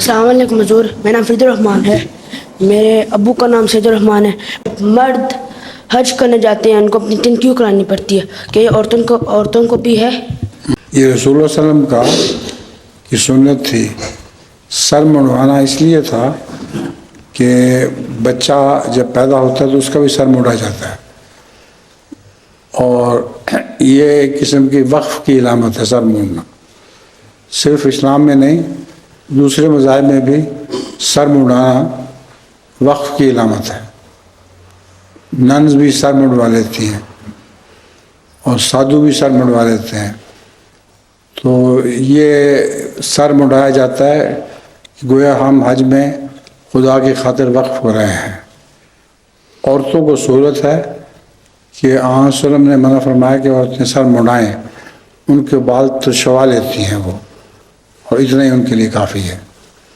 السلام علیکم حضور، میرا نام فرید الرحمان ہے، میرے ابو کا نام سید الرحمان ہے۔ مرد حج کرنے جاتے ہیں، ان کو اپنی تن کیوں کرانی پڑتی ہے؟ کہ یہ عورتوں کو بھی ہے؟ یہ رسول اللہ صلی اللہ علیہ وسلم کا کی سنت تھی۔ سر منڈوانا اس لیے تھا کہ بچہ جب پیدا ہوتا ہے تو اس کا بھی سر منڈا جاتا ہے، اور یہ ایک قسم کی وقف کی علامت ہے سر منڈنا۔ صرف اسلام میں نہیں، دوسرے مذاہب میں بھی سر منڈانا وقف کی علامت ہے۔ ننز بھی سر منڈوا لیتی ہیں اور سادھو بھی سر منڈوا لیتے ہیں۔ تو یہ سر منڈایا جاتا ہے کہ گویا ہم حج میں خدا کی خاطر وقف ہو رہے ہیں۔ عورتوں کو سہولت ہے کہ آن صلی اللہ علیہ وسلم نے منع فرمایا کہ عورتیں سر منڈائیں، ان کے بال ترشوا لیتی ہیں وہ، اور اتنا ہی ان کے لیے کافی ہے۔